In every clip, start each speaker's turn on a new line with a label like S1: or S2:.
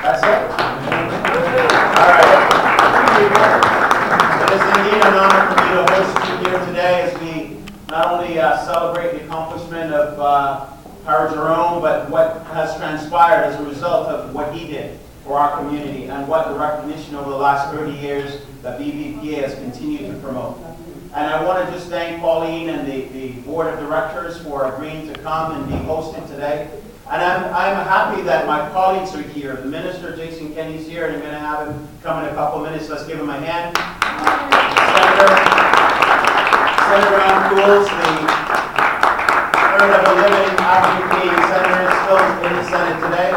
S1: That's it. All right. It is indeed an honor for me to host you here today as we not only celebrate the accomplishment of Harry Jerome, but what has transpired as a result of what he did for our community and what the recognition over the last 30 years that BBPA has continued to promote. And I want to just thank Pauline and the board of directors for agreeing to come and be hosted today. And I'm happy that my colleagues are here. The Minister, Jason Kenney's here, and I'm going to have him come in a couple of minutes. Let's give him a hand. Senator Don Meredith, the third of the living African senators still in the Senate today.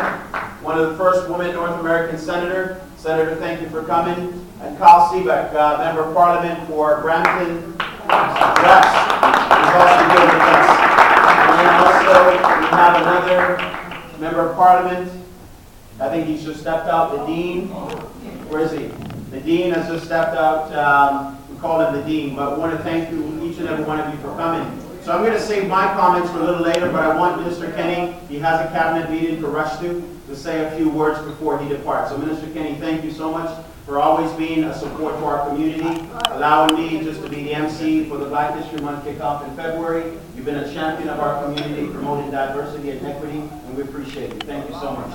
S1: One of the first women North American senator. Senator, thank you for coming. And Kyle Seebeck, Member of Parliament for Brampton West, is also here with us. And then also we have another Member of Parliament. I think he's just stepped out, the Dean. Where is he? The Dean has just stepped out. We call him the Dean, but we want to thank you, each and every one of you, for coming. So I'm going to save my comments for a little later, but I want Minister Kenney, he has a cabinet meeting to rush to say a few words before he departs. So Minister Kenney, thank you so much for always being a support to our community, allowing me just to be the MC for the Black History Month kickoff in February. You've been a champion of our community, promoting diversity and equity, and we appreciate you. Thank you so much.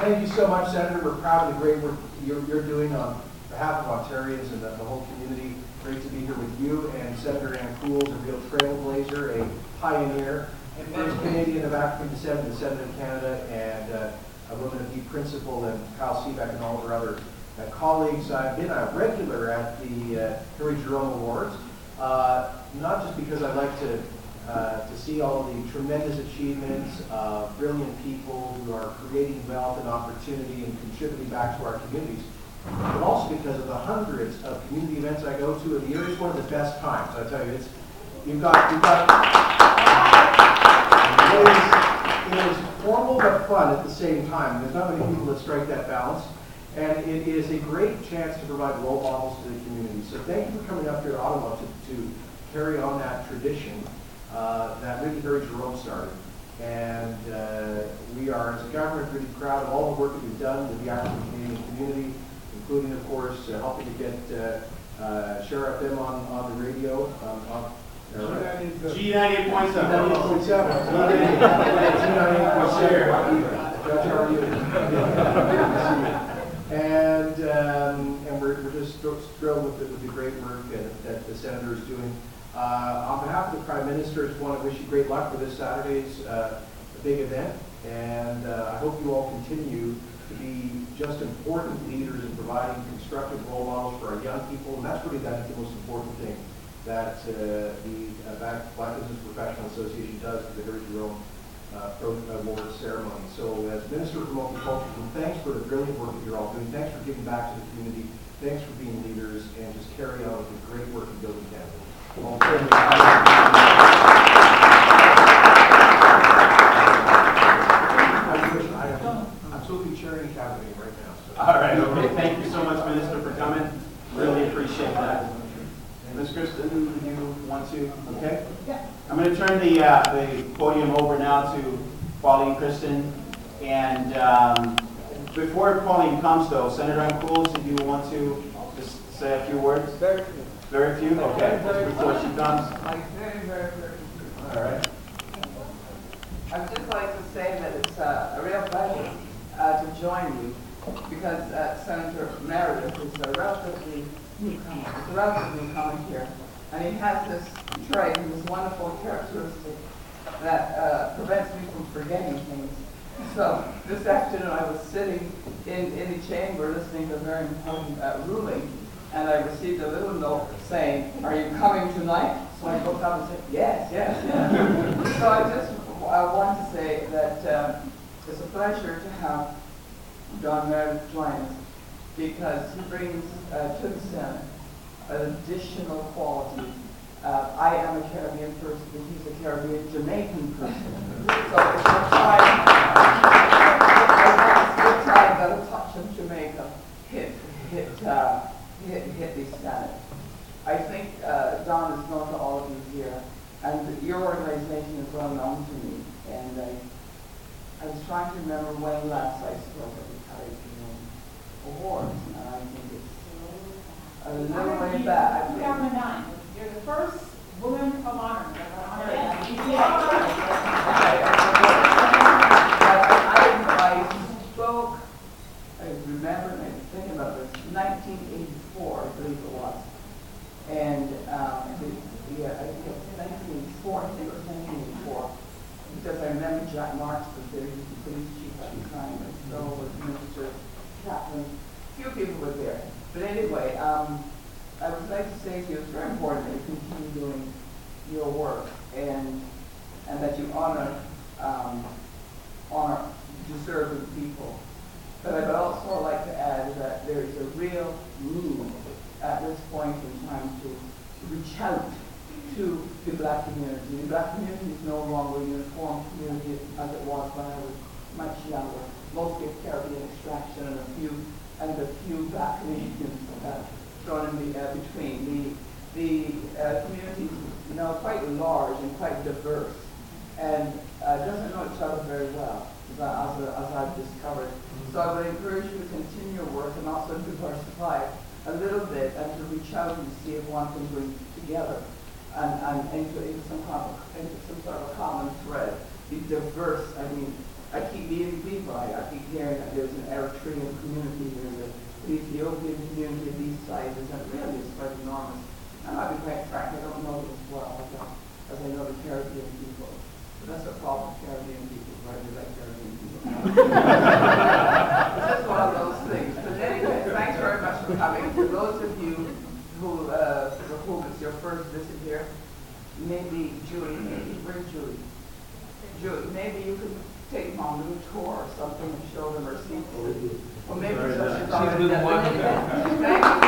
S2: Thank you so much, Senator. We're proud of the great work you're doing on behalf of Ontarians and the whole community. Great to be here with you and Senator Ann Cool, a real trailblazer, a pioneer, and first Canadian of African descent in the Senate of Canada, and a woman of deep principle, and Kyle Seebeck and all of our other colleagues. I've been a regular at the Harry Jerome Awards, not just because I like to see all of the tremendous achievements of brilliant people who are creating wealth and opportunity and contributing back to our communities, but also because of the hundreds of community events I go to, and the year is one of the best times. I tell you, it is formal but fun at the same time. There's not many people that strike that balance, and it is a great chance to provide role models to the community. So thank you for coming up here to Ottawa to carry on that tradition that really Harry Jerome started. And we are, as a government, really proud of all the work that we've done with the African Canadian community, including, of course, helping to get Sheriff them on the radio.
S1: G98.7.
S2: And we're just thrilled with the great work that the Senator is doing. On behalf of the Prime Minister, I just want to wish you great luck for this Saturday's big event, and I hope you all continue to be just important leaders in providing constructive role models for our young people, and that's really, I think, the most important thing that the Black Business Professional Association does for the Harry Jerome Award ceremony. So as Minister for Multiculturalism, thanks for the brilliant work that you're all doing. Thanks for giving back to the community. Thanks for being leaders, and just carry on with the great work in building Canada.
S1: I'm
S2: absolutely chairing the cabinet right now. So.
S1: All right, okay. Thank you so much, Minister, for coming. Really appreciate that. Ms. Kristen, do you want to? Okay.
S3: Yeah.
S1: I'm going to turn the podium over now to Pauline Kristen. And before Pauline comes, though, Senator Cool, do you want to just say a few words?
S3: Very few.
S1: Very few? Okay. Just before she comes.
S3: Like very few.
S1: All right.
S3: I'd just like to say that it's a real pleasure to join you, because Senator Meredith is a relatively newcomer here, and he has this trait, this wonderful characteristic that prevents me from forgetting things. So this afternoon I was sitting in the chamber listening to a very important ruling, and I received a little note saying, "Are you coming tonight?" So I looked up and said, "Yes." So I want to say that it's a pleasure to have Don Meredith join us, because he brings to the Senate an additional quality. I am a Caribbean person, and he's a Caribbean Jamaican person. So it's a time that a touch of Jamaica hit the Senate. I think Don is known to all of you here, and your organization is well known to me, and and I was trying to remember when last I spoke at the Harry Jerome Awards, and I think it's a little way back.
S4: 2009. You're the first woman of honor.
S3: I spoke, I remember, and I was thinking about this, 1984, I believe it was. And I think it was 1984, I think it was 1984. Because I remember Jack Marks was there, he was the police chief at the time, and so was Minister Kaplan. Few people were there. But anyway, I would like to say to you, it's very important that you continue doing your work and that you honor deserving people. But I would also like to add that there is a real need at this point in time to reach out to the black community. The black community is no longer a uniform community as it was when I was much younger. Mostly of Caribbean extraction and a few black Canadians thrown in between. The community is now quite large and quite diverse and doesn't know each other very well, as I've discovered. So I would encourage you to continue your work and also diversify a little bit and to reach out and see if one can bring together and into some sort of a common thread. Be diverse. I mean, I keep meeting people. I keep hearing that there's an Eritrean community, there's an Ethiopian community of these sizes, and really it's quite enormous. And I'll be quite frank, I don't know it as well as I know the Caribbean people. But that's a problem with Caribbean people, right? They like Caribbean people. It's just one of those things. But anyway, thanks very much for coming. For those of you who it's your first visit here, maybe Julie, where's Julie? Julie, maybe you could take them on a little tour or something and show them her seats. Or maybe she's already done it. Thank you.